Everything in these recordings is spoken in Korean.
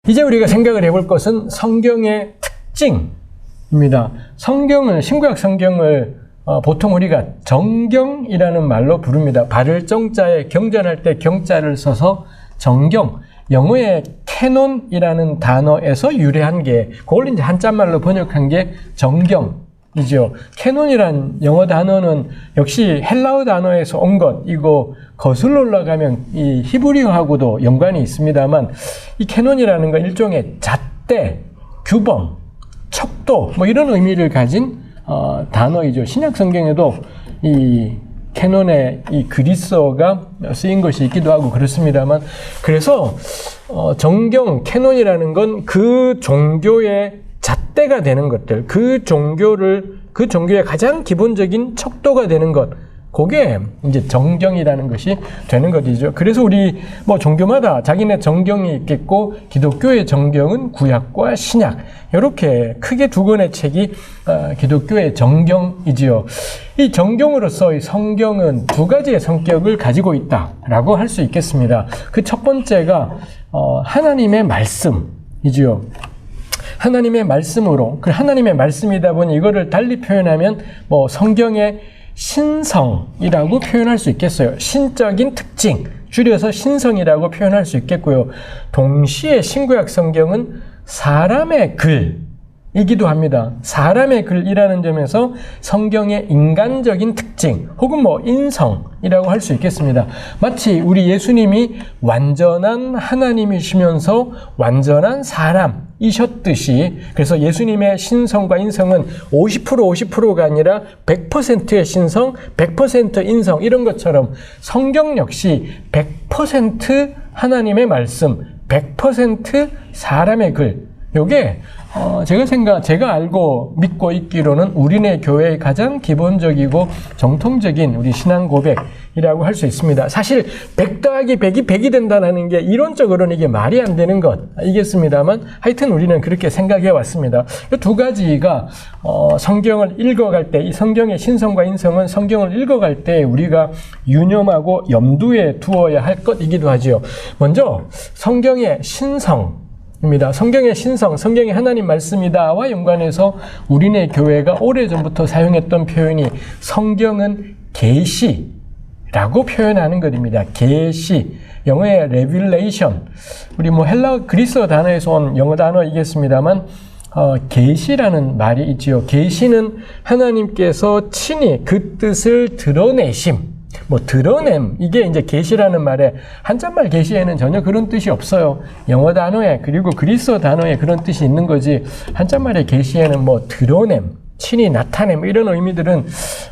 이제 우리가 생각을 해볼 것은 성경의 특징입니다. 성경을, 신구약 성경을 보통 우리가 정경이라는 말로 부릅니다. 발을 정자에 경전할 때 경자를 써서 정경, 영어의 캐논이라는 단어에서 유래한 게, 그걸 이제 한자말로 번역한 게 정경이죠. 캐논이란 영어 단어는 역시 헬라어 단어에서 온 것이고, 거슬러 올라가면 이 히브리어하고도 연관이 있습니다만, 이 캐논이라는 건 일종의 잣대, 규범, 척도, 뭐 이런 의미를 가진 단어이죠. 신약 성경에도 이 캐논의 이 그리스어가 쓰인 것이 있기도 하고 그렇습니다만, 그래서 정경, 캐논이라는 건 그 종교의 잣대가 되는 것들, 그 종교의 가장 기본적인 척도가 되는 것, 그게 이제 정경이라는 것이 되는 것이죠. 그래서 우리 뭐 종교마다 자기네 정경이 있겠고, 기독교의 정경은 구약과 신약, 이렇게 크게 두 권의 책이 기독교의 정경이지요. 이 정경으로서 이 성경은 두 가지의 성격을 가지고 있다라고 할 수 있겠습니다. 그 첫 번째가 하나님의 말씀이지요. 하나님의 말씀으로, 그 하나님의 말씀이다 보니 이거를 달리 표현하면 뭐 성경의 신성이라고 표현할 수 있겠어요. 신적인 특징, 줄여서 신성이라고 표현할 수 있겠고요. 동시에 신구약 성경은 사람의 글이기도 합니다. 사람의 글이라는 점에서 성경의 인간적인 특징, 혹은 뭐 인성이라고 할 수 있겠습니다. 마치 우리 예수님이 완전한 하나님이시면서 완전한 사람이셨듯이, 그래서 예수님의 신성과 인성은 50%가 아니라 100%의 신성, 100% 인성, 이런 것처럼 성경 역시 100% 하나님의 말씀, 100% 사람의 글, 요게 제가 알고 믿고 있기로는 우리네 교회의 가장 기본적이고 정통적인 우리 신앙 고백이라고 할 수 있습니다. 사실 100 더하기 100이 100이 된다는 게 이론적으로는 이게 말이 안 되는 것이겠습니다만, 하여튼 우리는 그렇게 생각해 왔습니다. 이 두 가지가 성경을 읽어갈 때, 이 성경의 신성과 인성은 성경을 읽어갈 때 우리가 유념하고 염두에 두어야 할 것이기도 하지요. 먼저 성경의 신성 입니다. 성경의 신성, 성경의 하나님 말씀이다와 연관해서 우리네 교회가 오래전부터 사용했던 표현이 성경은 계시라고 표현하는 것입니다. 계시, 영어의 revelation, 우리 뭐 헬라 그리스어 단어에서 온 영어 단어이겠습니다만, 계시라는 말이 있지요. 계시는 하나님께서 친히 그 뜻을 드러내심, 뭐 드러냄, 이게 이제 계시라는 말에, 한자말 계시에는 전혀 그런 뜻이 없어요. 영어 단어에, 그리고 그리스어 단어에 그런 뜻이 있는 거지, 한자말의 계시에는 뭐 드러냄, 친히 나타냄, 이런 의미들은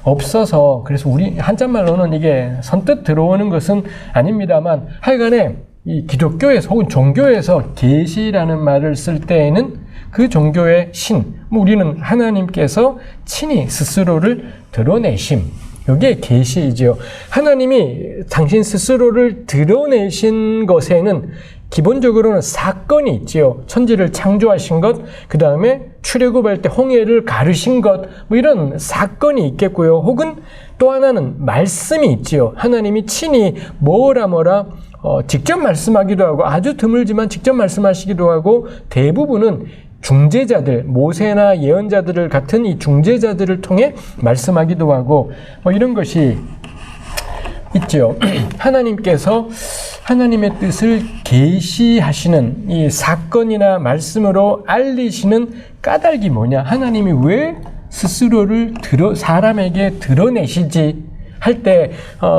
없어서, 그래서 우리 한자말로는 이게 선뜻 들어오는 것은 아닙니다만, 하여간에 이 기독교에서 혹은 종교에서 계시라는 말을 쓸 때에는 그 종교의 신, 뭐 우리는 하나님께서 친히 스스로를 드러내심, 여기에 계시이죠. 하나님이 당신 스스로를 드러내신 것에는 기본적으로는 사건이 있지요. 천지를 창조하신 것, 그 다음에 출애굽할 때 홍해를 가르신 것, 뭐 이런 사건이 있겠고요. 혹은 또 하나는 말씀이 있지요. 하나님이 친히 뭐라 직접 말씀하기도 하고, 아주 드물지만 직접 말씀하시기도 하고, 대부분은 중재자들, 모세나 예언자들을 같은 이 중재자들을 통해 말씀하기도 하고, 뭐 이런 것이 있죠. 하나님께서 하나님의 뜻을 계시하시는, 이 사건이나 말씀으로 알리시는 까닭이 뭐냐? 하나님이 왜 스스로를 사람에게 드러내시지? 할 때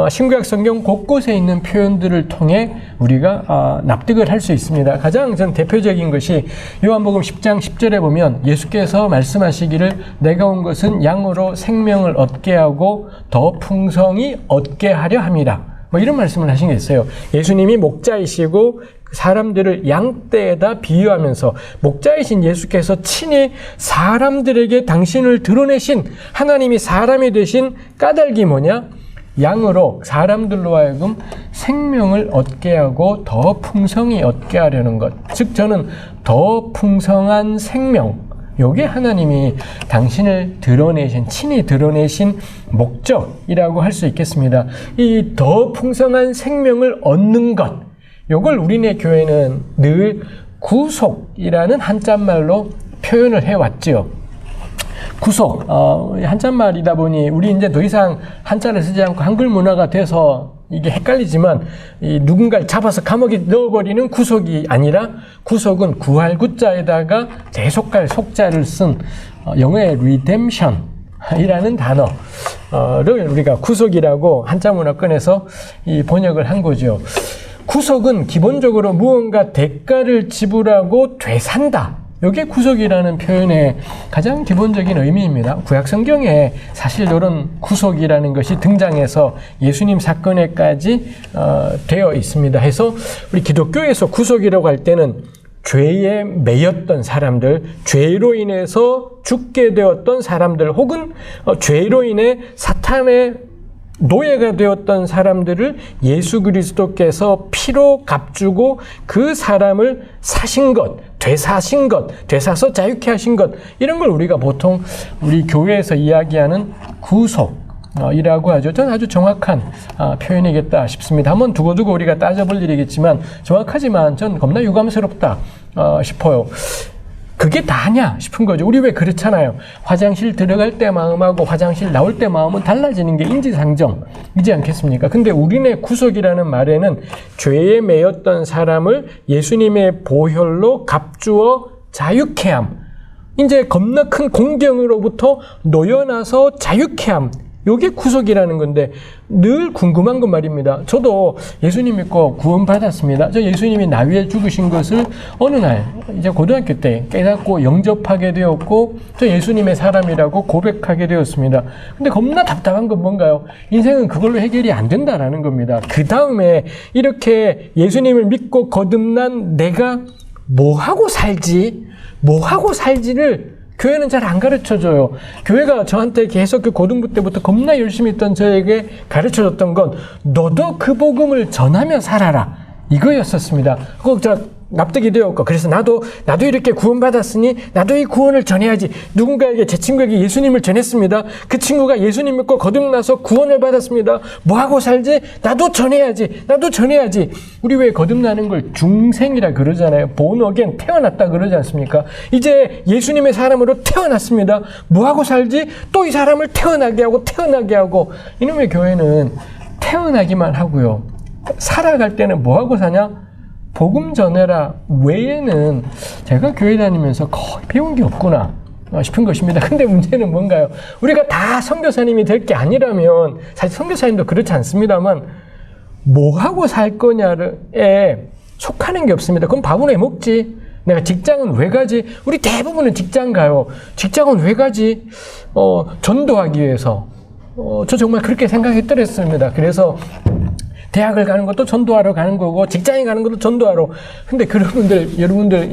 신구약 성경 곳곳에 있는 표현들을 통해 우리가 납득을 할 수 있습니다. 가장 전 대표적인 것이 요한복음 10장 10절에 보면 예수께서 말씀하시기를 내가 온 것은 양으로 생명을 얻게 하고 더 풍성히 얻게 하려 함이라. 뭐 이런 말씀을 하신 게 있어요. 예수님이 목자이시고 사람들을 양떼에다 비유하면서 목자이신 예수께서 친히 사람들에게 당신을 드러내신, 하나님이 사람이 되신 까닭이 뭐냐? 양으로 사람들로 하여금 생명을 얻게 하고 더 풍성히 얻게 하려는 것. 즉 저는 더 풍성한 생명, 요게 하나님이 당신을 드러내신, 친히 드러내신 목적이라고 할 수 있겠습니다. 이 더 풍성한 생명을 얻는 것, 요걸 우리네 교회는 늘 구속이라는 한자말로 표현을 해왔죠. 구속, 한자말이다 보니 우리 이제 더 이상 한자를 쓰지 않고 한글 문화가 돼서 이게 헷갈리지만 누군가를 잡아서 감옥에 넣어버리는 구속이 아니라 구속은 구할 구자에다가 대속할 속자를 쓴 영어의 redemption이라는 단어를 우리가 구속이라고 한자 문화권에서 이 번역을 한 거죠. 구속은 기본적으로 무언가 대가를 지불하고 되산다. 이게 구속이라는 표현의 가장 기본적인 의미입니다. 구약 성경에 사실 이런 구속이라는 것이 등장해서 예수님 사건에까지 되어 있습니다. 해서 우리 기독교에서 구속이라고 할 때는 죄에 매였던 사람들, 죄로 인해서 죽게 되었던 사람들, 혹은 죄로 인해 사탄의 노예가 되었던 사람들을 예수 그리스도께서 피로 값주고 그 사람을 사신 것, 되사신 것, 되사서 자유케 하신 것, 이런 걸 우리가 보통 우리 교회에서 이야기하는 구속이라고 하죠. 저는 아주 정확한 표현이겠다 싶습니다. 한번 두고두고 우리가 따져볼 일이겠지만 정확하지만 전 겁나 유감스럽다 싶어요. 그게 다냐 싶은 거죠. 우리 왜 그렇잖아요. 화장실 들어갈 때 마음하고 화장실 나올 때 마음은 달라지는 게 인지상정이지 않겠습니까? 근데 우리네 구속이라는 말에는 죄에 매였던 사람을 예수님의 보혈로 값주어 자유케 함. 이제 겁나 큰 공경으로부터 놓여나서 자유케 함. 요게 구속이라는 건데 늘 궁금한 건 말입니다. 저도 예수님 믿고 구원받았습니다. 저 예수님이 나 위해 죽으신 것을 어느 날 이제 고등학교 때 깨닫고 영접하게 되었고 저 예수님의 사람이라고 고백하게 되었습니다. 근데 겁나 답답한 건 뭔가요? 인생은 그걸로 해결이 안 된다라는 겁니다. 그 다음에 이렇게 예수님을 믿고 거듭난 내가 뭐하고 살지를 교회는 잘 안 가르쳐줘요. 교회가 저한테 계속 그 고등부 때부터 겁나 열심히 했던 저에게 가르쳐줬던 건 너도 그 복음을 전하며 살아라. 이거였었습니다. 그거 납득이 되었고 그래서 나도 이렇게 구원받았으니 나도 이 구원을 전해야지. 누군가에게 제 친구에게 예수님을 전했습니다. 그 친구가 예수님 믿고 거듭나서 구원을 받았습니다. 뭐하고 살지? 나도 전해야지. 우리 왜 거듭나는 걸 중생이라 그러잖아요. born again, 태어났다 그러지 않습니까? 이제 예수님의 사람으로 태어났습니다. 뭐하고 살지? 또 이 사람을 태어나게 하고 이놈의 교회는 태어나기만 하고요. 살아갈 때는 뭐하고 사냐? 복음 전해라 외에는 제가 교회 다니면서 거의 배운 게 없구나 싶은 것입니다. 근데 문제는 뭔가요? 우리가 다 선교사님이 될 게 아니라면 사실 선교사님도 그렇지 않습니다만 뭐하고 살 거냐에 속하는 게 없습니다. 그럼 밥은 왜 먹지? 내가 직장은 왜 가지? 우리 대부분은 직장 가요. 직장은 왜 가지? 전도하기 위해서. 저 정말 그렇게 생각했더랬습니다. 그래서 대학을 가는 것도 전도하러 가는 거고 직장에 가는 것도 전도하러. 근데 여러분들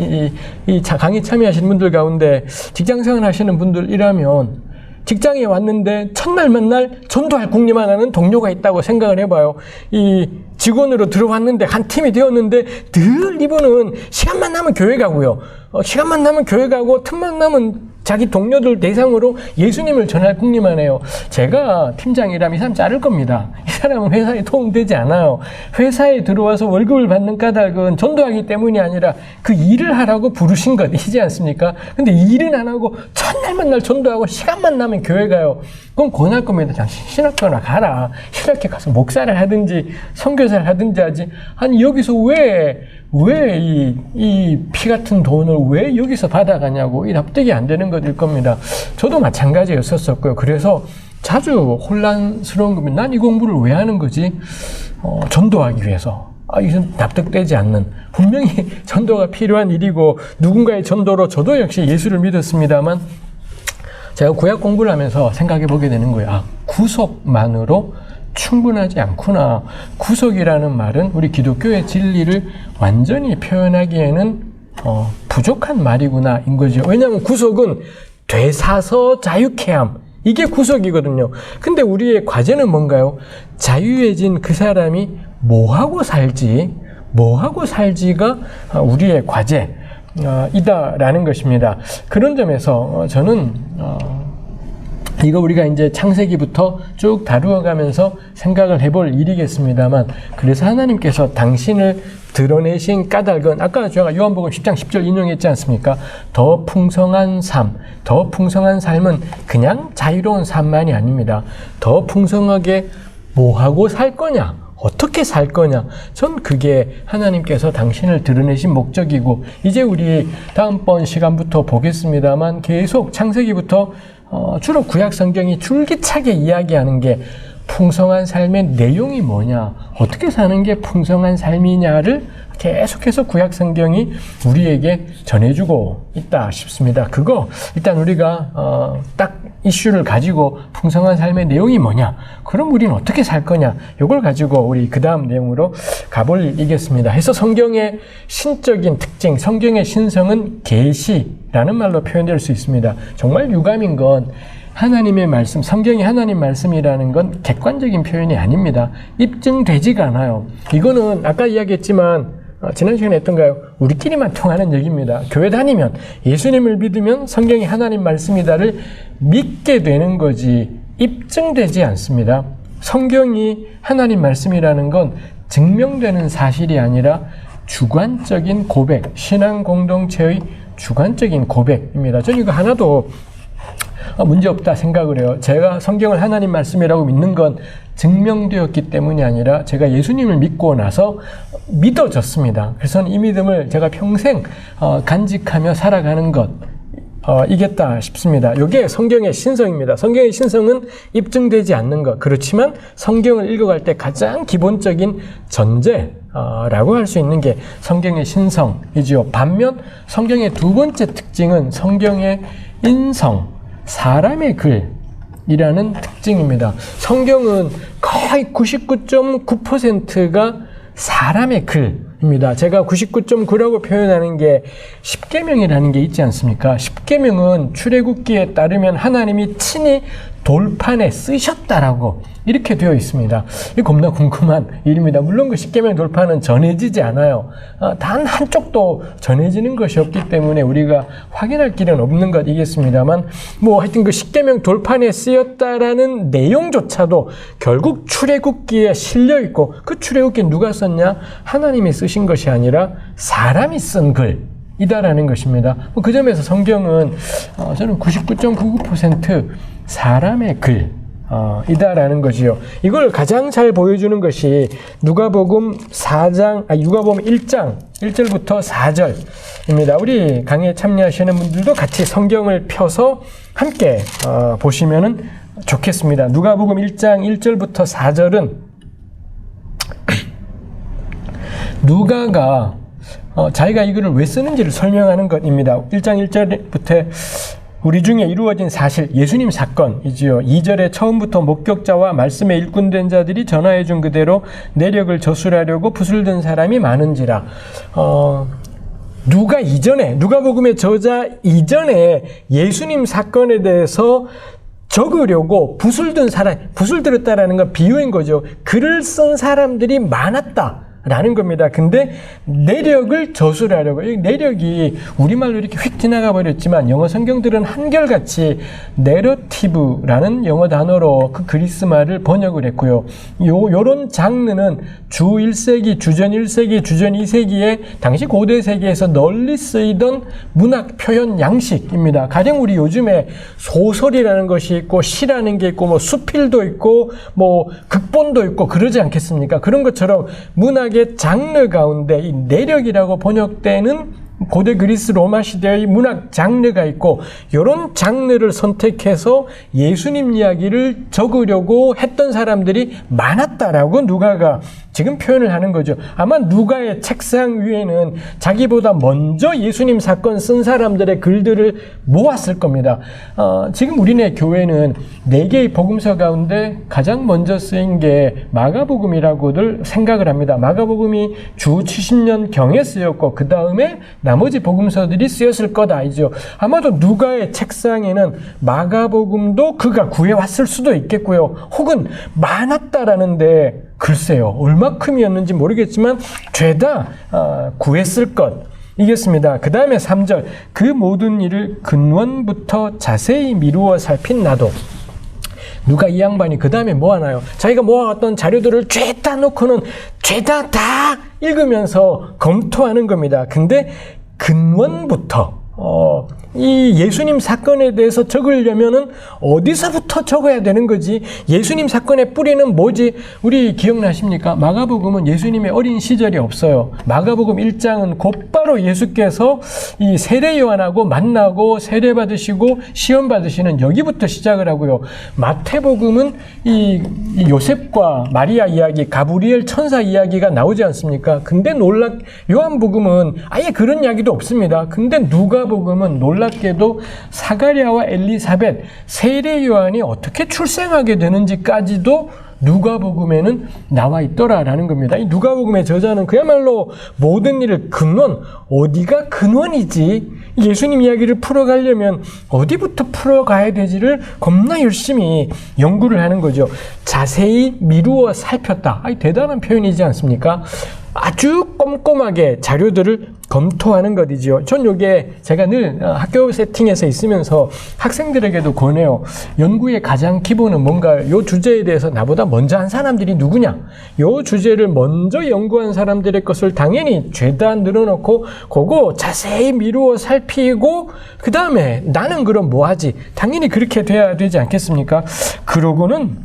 이 강의 참여하시는 분들 가운데 직장생활 하시는 분들이라면 직장에 왔는데 첫날 만날 전도할 국리만 하는 동료가 있다고 생각을 해봐요. 이 직원으로 들어왔는데 한 팀이 되었는데 늘 이분은 시간만 나면 교회 가고요. 시간만 나면 교회 가고 틈만 나면 자기 동료들 대상으로 예수님을 전할 국리만 해요. 제가 팀장이라면 이 사람 자를 겁니다. 이 사람은 회사에 도움되지 않아요. 회사에 들어와서 월급을 받는 까닭은 전도하기 때문이 아니라 그 일을 하라고 부르신 것이지 않습니까? 근데 일은 안 하고 첫날 만날 전도하고 시간만 나면 교회 가요. 그럼 권할 겁니다. 당신 신학교나 가라. 신학교 가서 목사를 하든지 선교사를 하든지 하지. 아니 여기서 왜 이 피 같은 돈을 왜 여기서 받아가냐고 이 납득이 안 되는 것일 겁니다. 저도 마찬가지였었고요. 그래서 자주 혼란스러운 겁니다. 난 이 공부를 왜 하는 거지? 전도하기 위해서. 이건 납득되지 않는. 분명히 전도가 필요한 일이고 누군가의 전도로 저도 역시 예수를 믿었습니다만 제가 구약 공부를 하면서 생각해 보게 되는 거예요. 구속만으로 충분하지 않구나. 구속이라는 말은 우리 기독교의 진리를 완전히 표현하기에는 부족한 말이구나 인 거죠. 왜냐하면 구속은 되사서 자유케 함. 이게 구속이거든요. 근데 우리의 과제는 뭔가요? 자유해진 그 사람이 뭐하고 살지가 우리의 과제 이다라는 것입니다. 그런 점에서 저는 이거 우리가 이제 창세기부터 쭉 다루어 가면서 생각을 해볼 일이겠습니다만, 그래서 하나님께서 당신을 드러내신 까닭은 아까 제가 요한복음 10장 10절 인용했지 않습니까? 더 풍성한 삶, 더 풍성한 삶은 그냥 자유로운 삶만이 아닙니다. 더 풍성하게 뭐하고 살 거냐? 어떻게 살 거냐? 전 그게 하나님께서 당신을 드러내신 목적이고, 이제 우리 다음번 시간부터 보겠습니다만 계속 창세기부터 주로 구약 성경이 줄기차게 이야기하는 게 풍성한 삶의 내용이 뭐냐, 어떻게 사는 게 풍성한 삶이냐를 계속해서 구약 성경이 우리에게 전해주고 있다 싶습니다. 그거 일단 우리가 딱 이슈를 가지고 풍성한 삶의 내용이 뭐냐, 그럼 우리는 어떻게 살 거냐, 이걸 가지고 우리 그 다음 내용으로 가볼이겠습니다. 해서 성경의 신적인 특징, 성경의 신성은 계시라는 말로 표현될 수 있습니다. 정말 유감인 건 하나님의 말씀, 성경이 하나님 말씀이라는 건 객관적인 표현이 아닙니다. 입증되지가 않아요. 이거는 아까 이야기했지만 지난 시간에 했던가요? 우리끼리만 통하는 얘기입니다. 교회 다니면, 예수님을 믿으면 성경이 하나님 말씀이다를 믿게 되는 거지 입증되지 않습니다. 성경이 하나님 말씀이라는 건 증명되는 사실이 아니라 주관적인 고백, 신앙 공동체의 주관적인 고백입니다. 저는 이거 하나도 문제없다 생각을 해요. 제가 성경을 하나님 말씀이라고 믿는 건 증명되었기 때문이 아니라 제가 예수님을 믿고 나서 믿어졌습니다. 그래서 이 믿음을 제가 평생 간직하며 살아가는 것 이겠다 싶습니다. 이게 성경의 신성입니다. 성경의 신성은 입증되지 않는 것. 그렇지만 성경을 읽어갈 때 가장 기본적인 전제라고 할 수 있는 게 성경의 신성이지요. 반면 성경의 두 번째 특징은 성경의 인성, 사람의 글이라는 특징입니다. 성경은 거의 99.9%가 사람의 글입니다. 제가 99.9라고 표현하는 게 십계명이라는 게 있지 않습니까? 십계명은 출애굽기에 따르면 하나님이 친히 돌판에 쓰셨다라고 이렇게 되어 있습니다. 이게 겁나 궁금한 일입니다. 물론 그 십계명 돌판은 전해지지 않아요. 단 한쪽도 전해지는 것이 없기 때문에 우리가 확인할 길은 없는 것이겠습니다만, 뭐 하여튼 그 십계명 돌판에 쓰였다라는 내용조차도 결국 출애굽기에 실려 있고, 그 출애굽기 누가 썼냐? 하나님이 쓰신 것이 아니라 사람이 쓴 글 이다라는 것입니다. 그 점에서 성경은 저는 99.99% 사람의 글 이다라는 거지요. 이걸 가장 잘 보여주는 것이 누가복음 1장 1절부터 4절입니다. 우리 강의에 참여하시는 분들도 같이 성경을 펴서 함께 보시면은 좋겠습니다. 누가복음 1장 1절부터 4절은 누가가 자기가 이거를 왜 쓰는지를 설명하는 것입니다. 1장 1절부터 우리 중에 이루어진 사실, 예수님 사건이지요. 2절에 처음부터 목격자와 말씀에 일꾼된 자들이 전하해 준 그대로 내력을 저술하려고 붓을 든 사람이 많은지라. 누가복음의 저자 이전에 예수님 사건에 대해서 적으려고 붓을 들었다라는 건 비유인 거죠. 글을 쓴 사람들이 많았다 라는 겁니다. 근데 내력을 저술하려고, 이 내력이 우리말로 이렇게 휙 지나가 버렸지만 영어 성경들은 한결같이 내러티브라는 영어 단어로 그 그리스 말을 번역을 했고요. 요런 장르는 주 1세기, 주전 1세기, 주전 2세기에 당시 고대 세계에서 널리 쓰이던 문학 표현 양식입니다. 가령 우리 요즘에 소설이라는 것이 있고, 시라는 게 있고, 뭐 수필도 있고, 뭐 극본도 있고 그러지 않겠습니까? 그런 것처럼 문학 장르 가운데 이 내력이라고 번역되는 고대 그리스 로마 시대의 문학 장르가 있고, 이런 장르를 선택해서 예수님 이야기를 적으려고 했던 사람들이 많았다라고 누가가 지금 표현을 하는 거죠. 아마 누가의 책상 위에는 자기보다 먼저 예수님 사건 쓴 사람들의 글들을 모았을 겁니다. 지금 우리네 교회는 4개의 복음서 가운데 가장 먼저 쓰인 게 마가복음이라고들 생각을 합니다. 마가복음이 주 70년 경에 쓰였고, 그 다음에 나머지 복음서들이 쓰였을 거다이죠. 아마도 누가의 책상에는 마가복음도 그가 구해왔을 수도 있겠고요. 혹은 많았다라는데 글쎄요, 얼마큼이었는지 모르겠지만 죄다 구했을 것 이겠습니다. 그 다음에 3절, 그 모든 일을 근원부터 자세히 미루어 살핀 나도. 누가 이 양반이 그 다음에 뭐 하나요? 자기가 모아왔던 자료들을 죄다 놓고는 죄다 다 읽으면서 검토하는 겁니다. 근데 근원부터 이 예수님 사건에 대해서 적으려면은 어디서부터 적어야 되는 거지? 예수님 사건의 뿌리는 뭐지? 우리 기억나십니까? 마가복음은 예수님의 어린 시절이 없어요. 마가복음 1장은 곧바로 예수께서 이 세례 요한하고 만나고 세례 받으시고 시험 받으시는 여기부터 시작을 하고요. 마태복음은 이 요셉과 마리아 이야기, 가브리엘 천사 이야기가 나오지 않습니까? 근데 요한복음은 아예 그런 이야기도 없습니다. 근데 누가복음은 놀랍게도 사가랴와 엘리사벳, 세례 요한이 어떻게 출생하게 되는지까지도 누가복음에는 나와 있더라라는 겁니다. 이 누가복음의 저자는 그야말로 모든 일을 근원, 어디가 근원이지? 예수님 이야기를 풀어가려면 어디부터 풀어가야 되지를 겁나 열심히 연구를 하는 거죠. 자세히 미루어 살폈다. 대단한 표현이지 않습니까? 아주 꼼꼼하게 자료들을 검토하는 것이지요. 전 요게 제가 늘 학교 세팅에서 있으면서 학생들에게도 권해요. 연구의 가장 기본은 뭔가 요 주제에 대해서 나보다 먼저 한 사람들이 누구냐? 요 주제를 먼저 연구한 사람들의 것을 당연히 죄다 늘어놓고 그거 자세히 미루어 살피고 그 다음에 나는 그럼 뭐 하지? 당연히 그렇게 돼야 되지 않겠습니까? 그러고는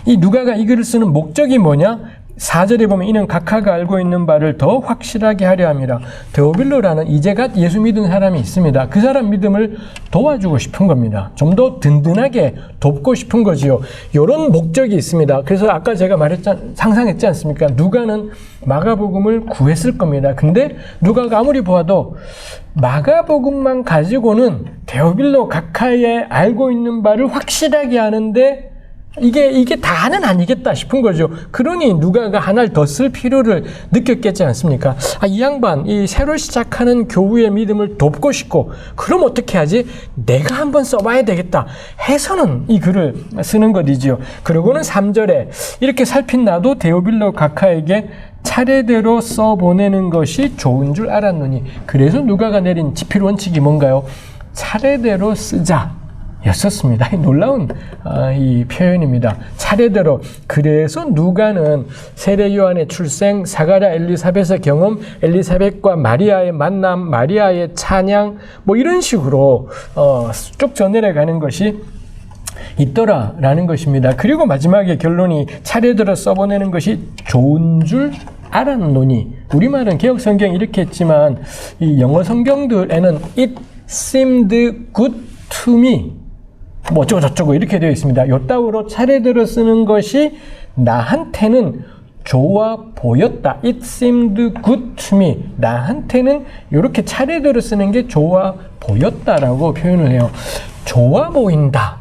이 누가가 이 글을 쓰는 목적이 뭐냐? 4절에 보면 이는 각하가 알고 있는 바를 더 확실하게 하려 합니다. 데오빌로라는 이제갓 예수 믿은 사람이 있습니다. 그 사람 믿음을 도와주고 싶은 겁니다. 좀 더 든든하게 돕고 싶은 거지요. 이런 목적이 있습니다. 그래서 아까 제가 상상했지 않습니까? 누가는 마가복음을 구했을 겁니다. 근데 누가가 아무리 보아도 마가복음만 가지고는 데오빌로 각하에 알고 있는 바를 확실하게 하는데 이게 다는 아니겠다 싶은 거죠. 그러니 누가가 하나를 더 쓸 필요를 느꼈겠지 않습니까? 이 양반, 이 새로 시작하는 교우의 믿음을 돕고 싶고, 그럼 어떻게 하지? 내가 한번 써봐야 되겠다 해서는 이 글을 쓰는 것이지요. 그러고는 3절에 이렇게 살핀 나도 데오빌로 각하에게 차례대로 써보내는 것이 좋은 줄 알았노니. 그래서 누가가 내린 지필 원칙이 뭔가요? 차례대로 쓰자 였었습니다. 놀라운 이 표현입니다. 차례대로. 그래서 누가는 세례 요한의 출생, 사가랴 엘리사벳의 경험, 엘리사벳과 마리아의 만남, 마리아의 찬양, 뭐 이런 식으로 쭉 전해가는 것이 있더라라는 것입니다. 그리고 마지막에 결론이 차례대로 써보내는 것이 좋은 줄 알았노니. 우리말은 개혁 성경 이렇게 했지만 이 영어 성경들에는 it seemed good to me, 뭐 어쩌고 저쩌고 이렇게 되어 있습니다. 요따구로 차례대로 쓰는 것이 나한테는 좋아 보였다. It seemed good to me. 나한테는 이렇게 차례대로 쓰는 게 좋아 보였다라고 표현을 해요. 좋아 보인다.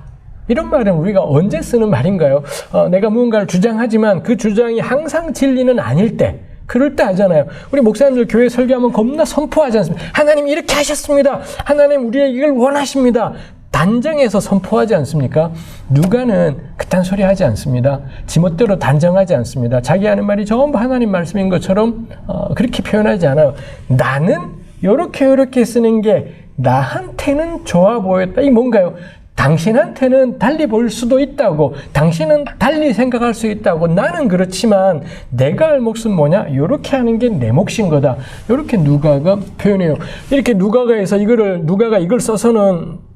이런 말은 우리가 언제 쓰는 말인가요? 내가 무언가를 주장하지만 그 주장이 항상 진리는 아닐 때, 그럴 때 하잖아요. 우리 목사님들 교회 설교하면 겁나 선포하지 않습니까? 하나님 이렇게 하셨습니다. 하나님 우리의 이걸 원하십니다. 단정해서 선포하지 않습니까? 누가는 그딴 소리 하지 않습니다. 지멋대로 단정하지 않습니다. 자기 하는 말이 전부 하나님 말씀인 것처럼 그렇게 표현하지 않아요. 나는 요렇게 쓰는 게 나한테는 좋아 보였다. 이 뭔가요? 당신한테는 달리 볼 수도 있다고, 당신은 달리 생각할 수 있다고, 나는 그렇지만 내가 할 몫은 뭐냐? 이렇게 하는 게 내 몫인 거다. 이렇게 누가가 표현해요. 이렇게 누가가 이걸 써서는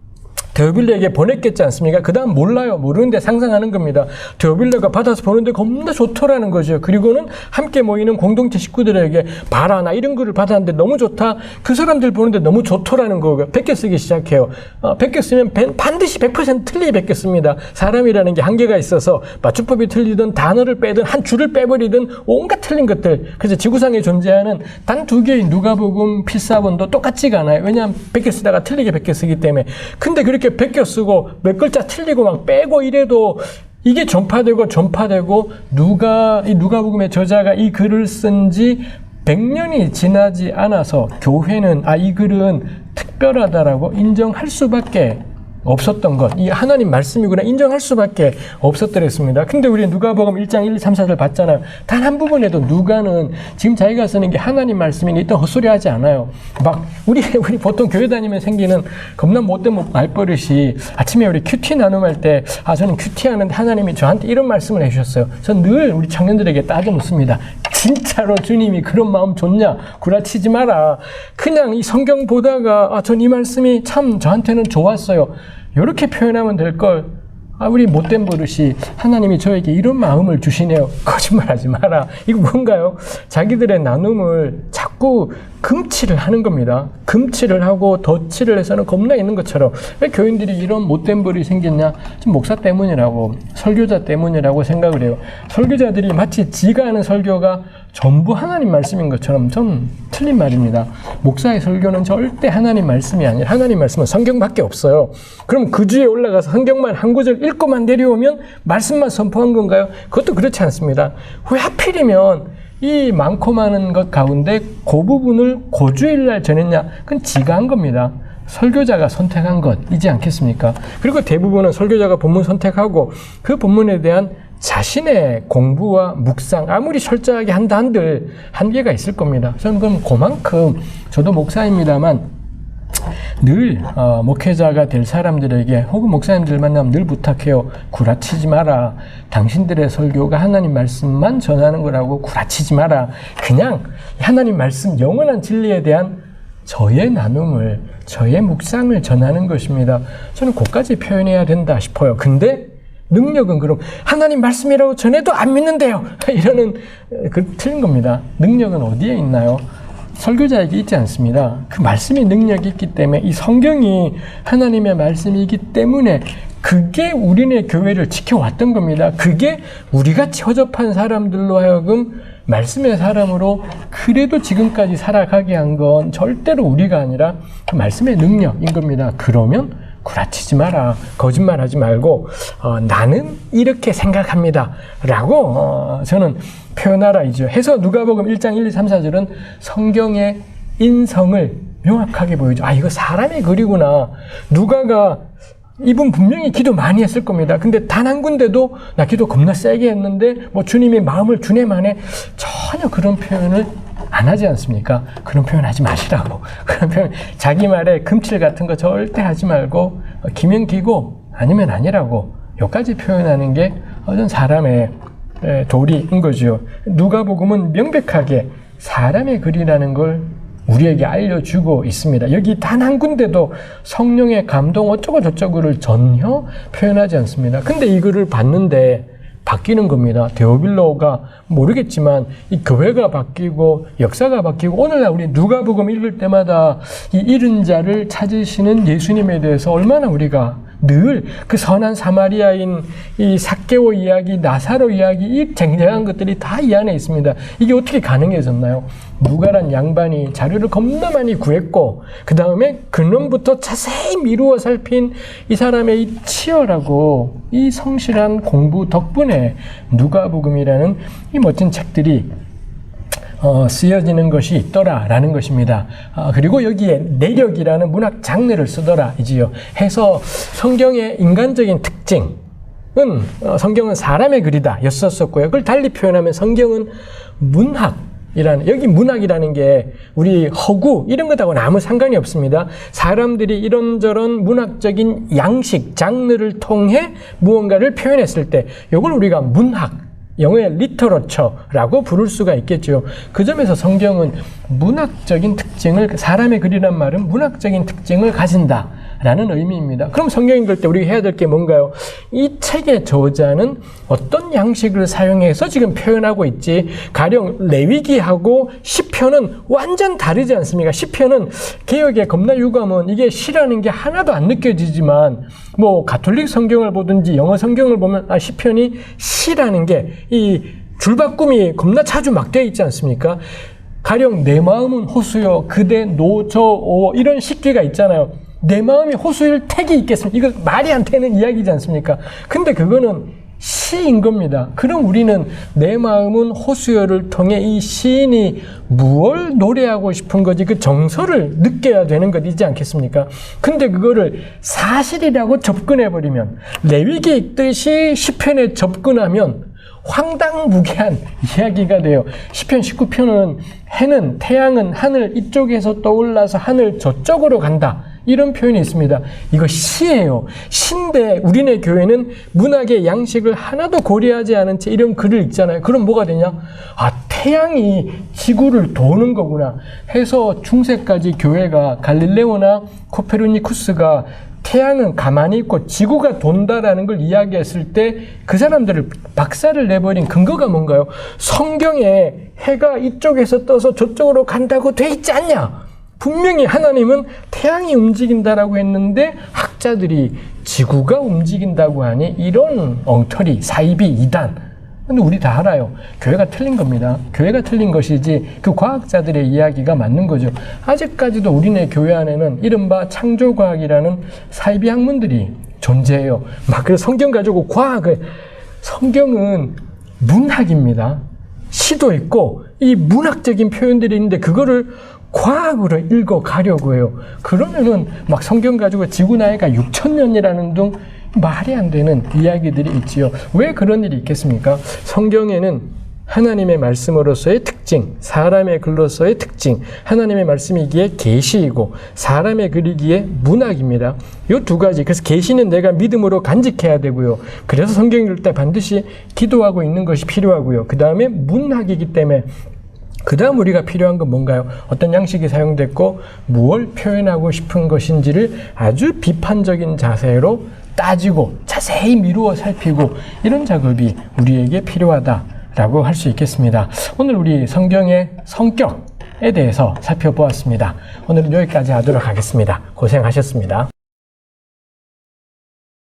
데오빌로에게 보냈겠지 않습니까? 그 다음 몰라요. 모르는데 상상하는 겁니다. 데오빌로가 받아서 보는데 겁나 좋더라는 거죠. 그리고는 함께 모이는 공동체 식구들에게 봐라, 나 이런 글을 받았는데 너무 좋다. 그 사람들 보는데 너무 좋더라는 거고요. 베껴 쓰기 시작해요. 베껴 쓰면 반드시 100% 틀리게 베껴 씁니다. 사람이라는 게 한계가 있어서 맞춤법이 틀리든 단어를 빼든 한 줄을 빼버리든 온갖 틀린 것들. 그래서 지구상에 존재하는 단 2개의 누가복음 필사본도 똑같지가 않아요. 왜냐하면 베껴 쓰다가 틀리게 베껴 쓰기 때문에. 근데 그렇게 베껴 쓰고 몇 글자 틀리고 막 빼고 이래도 이게 전파되고 이 누가복음의 저자가 이 글을 쓴 지 100년이 지나지 않아서 교회는 이 글은 특별하다라고 인정할 수밖에 없었던 것, 이 하나님 말씀이구나 인정할 수밖에 없었더랬습니다. 근데 우리 누가복음 1장 1, 2, 3, 4절 봤잖아요. 단 한 부분에도 누가는 지금 자기가 쓰는 게 하나님 말씀이니 일단 헛소리 하지 않아요. 막 우리 보통 교회 다니면 생기는 겁나 못된 말버릇이 아침에 우리 큐티 나눔할 때 저는 큐티 하는데 하나님이 저한테 이런 말씀을 해주셨어요. 전 늘 우리 청년들에게 따져 묻습니다. 진짜로 주님이 그런 마음 줬냐? 구라치지 마라. 그냥 이 성경 보다가 전 이 말씀이 참 저한테는 좋았어요. 이렇게 표현하면 될 걸. 우리 못된 버릇이 하나님이 저에게 이런 마음을 주시네요. 거짓말하지 마라. 이거 뭔가요? 자기들의 나눔을 자꾸 금치를 하는 겁니다. 금치를 하고 덧칠을 해서는 겁나 있는 것처럼. 왜 교인들이 이런 못된 버릇이 생겼냐? 좀 목사 때문이라고, 설교자 때문이라고 생각을 해요. 설교자들이 마치 지가 하는 설교가 전부 하나님 말씀인 것처럼 좀 틀린 말입니다. 목사의 설교는 절대 하나님 말씀이 아니라 하나님 말씀은 성경밖에 없어요. 그럼 그 주에 올라가서 성경만 한 구절 읽고만 내려오면 말씀만 선포한 건가요? 그것도 그렇지 않습니다. 왜 하필이면 이 많고 많은 것 가운데 그 부분을 고주일날 전했냐? 그건 지가 한 겁니다. 설교자가 선택한 것이지 않겠습니까? 그리고 대부분은 설교자가 본문 선택하고 그 본문에 대한 자신의 공부와 묵상 아무리 철저하게 한다 한들 한계가 있을 겁니다. 저는 그럼 그만큼 저도 목사입니다만 늘 목회자가 될 사람들에게 혹은 목사님들 만나면 늘 부탁해요. 구라치지 마라. 당신들의 설교가 하나님 말씀만 전하는 거라고 구라치지 마라. 그냥 하나님 말씀 영원한 진리에 대한 저의 나눔을 저의 묵상을 전하는 것입니다. 저는 그것까지 표현해야 된다 싶어요. 근데 능력은 그럼 하나님 말씀이라고 전해도 안 믿는데요. 이러는 틀린 겁니다. 능력은 어디에 있나요? 설교자에게 있지 않습니다. 그 말씀이 능력이 있기 때문에 이 성경이 하나님의 말씀이기 때문에 그게 우리네 교회를 지켜왔던 겁니다. 그게 우리같이 허접한 사람들로 하여금 말씀의 사람으로 그래도 지금까지 살아가게 한 건 절대로 우리가 아니라 그 말씀의 능력인 겁니다. 그러면 구라치지 마라. 거짓말하지 말고 나는 이렇게 생각합니다. 라고 저는 표현하라 이죠. 해서 누가복음 1장 1, 2, 3, 4절은 성경의 인성을 명확하게 보여줘. 이거 사람의 글이구나. 누가가 이분 분명히 기도 많이 했을 겁니다. 근데 단 한 군데도 나 기도 겁나 세게 했는데 주님이 마음을 주네만에 전혀 그런 표현을 안 하지 않습니까? 그런 표현 하지 마시라고. 그런 표현, 자기 말에 금칠 같은 거 절대 하지 말고 기면 기고 아니면 아니라고 여기까지 표현하는 게 어떤 사람의 도리인 거죠. 누가복음은 명백하게 사람의 글이라는 걸 우리에게 알려주고 있습니다. 여기 단 한 군데도 성령의 감동 어쩌고 저쩌고를 전혀 표현하지 않습니다. 근데 이 글을 봤는데 바뀌는 겁니다. 데오빌로가 모르겠지만 이 교회가 바뀌고 역사가 바뀌고 오늘날 우리 누가복음 읽을 때마다 이 잃은 자를 찾으시는 예수님에 대해서 얼마나 우리가 늘 그 선한 사마리아인 이 삭개오 이야기, 나사로 이야기 이 쟁쟁한 것들이 다 이 안에 있습니다. 이게 어떻게 가능해졌나요? 누가란 양반이 자료를 겁나 많이 구했고 그 다음에 근원부터 자세히 미루어 살핀 이 사람의 이 치열하고 이 성실한 공부 덕분에 누가복음이라는 이 멋진 책들이 쓰여지는 것이 있더라라는 것입니다. 그리고 여기에 내력이라는 문학 장르를 쓰더라 이지요. 해서 성경의 인간적인 특징은 성경은 사람의 글이다 였었고요. 그걸 달리 표현하면 성경은 여기 문학이라는 게 우리 허구 이런 것하고는 아무 상관이 없습니다. 사람들이 이런저런 문학적인 양식, 장르를 통해 무언가를 표현했을 때 이걸 우리가 문학, 영어의 리터러처라고 부를 수가 있겠죠. 그 점에서 성경은 문학적인 특징을, 사람의 글이란 말은 문학적인 특징을 가진다라는 의미입니다. 그럼 성경 읽을 때 우리가 해야 될 게 뭔가요? 이 책의 저자는 어떤 양식을 사용해서 지금 표현하고 있지? 가령 레위기하고 시편은 완전 다르지 않습니까? 시편은 개역의 겁나 유감은 이게 시라는 게 하나도 안 느껴지지만 가톨릭 성경을 보든지 영어 성경을 보면 시편이 시라는 게 이 줄바꿈이 겁나 자주 막 되어 있지 않습니까? 가령 내 마음은 호수여 그대 노저오 이런 식기가 있잖아요. 내 마음이 호수일 택이 있겠습니까? 이거 말이 안 되는 이야기지 않습니까? 근데 그거는 시인 겁니다. 그럼 우리는 내 마음은 호수열을 통해 이 시인이 무엇을 노래하고 싶은 거지 그 정서를 느껴야 되는 것이지 않겠습니까? 근데 그거를 사실이라고 접근해버리면 레위기 읽듯이 시편에 접근하면 황당무계한 이야기가 돼요. 시편 19편은 해는 태양은 하늘 이쪽에서 떠올라서 하늘 저쪽으로 간다. 이런 표현이 있습니다. 이거 시예요. 시인데 우리네 교회는 문학의 양식을 하나도 고려하지 않은 채 이런 글을 읽잖아요. 그럼 뭐가 되냐? 아, 태양이 지구를 도는 거구나 해서 중세까지 교회가 갈릴레오나 코페르니쿠스가 태양은 가만히 있고 지구가 돈다라는 걸 이야기했을 때 그 사람들을 박살을 내버린 근거가 뭔가요? 성경에 해가 이쪽에서 떠서 저쪽으로 간다고 돼 있지 않냐? 분명히 하나님은 태양이 움직인다라고 했는데 학자들이 지구가 움직인다고 하니 이런 엉터리, 사이비, 이단. 근데 우리 다 알아요. 교회가 틀린 겁니다. 교회가 틀린 것이지 그 과학자들의 이야기가 맞는 거죠. 아직까지도 우리네 교회 안에는 이른바 창조과학이라는 사이비 학문들이 존재해요. 막 그 성경 가지고 과학을, 성경은 문학입니다. 시도 있고 이 문학적인 표현들이 있는데 그거를 과학으로 읽어가려고 해요. 그러면은 막 성경 가지고 지구 나이가 6,000년이라는 등 말이 안 되는 이야기들이 있지요. 왜 그런 일이 있겠습니까? 성경에는 하나님의 말씀으로서의 특징, 사람의 글로서의 특징, 하나님의 말씀이기에 계시이고 사람의 글이기에 문학입니다. 이 두 가지. 그래서 계시는 내가 믿음으로 간직해야 되고요. 그래서 성경 읽을 때 반드시 기도하고 있는 것이 필요하고요. 그 다음에 문학이기 때문에 그 다음 우리가 필요한 건 뭔가요? 어떤 양식이 사용됐고 무엇을 표현하고 싶은 것인지를 아주 비판적인 자세로 따지고 자세히 미루어 살피고 이런 작업이 우리에게 필요하다라고 할 수 있겠습니다. 오늘 우리 성경의 성격에 대해서 살펴보았습니다. 오늘은 여기까지 하도록 하겠습니다. 고생하셨습니다.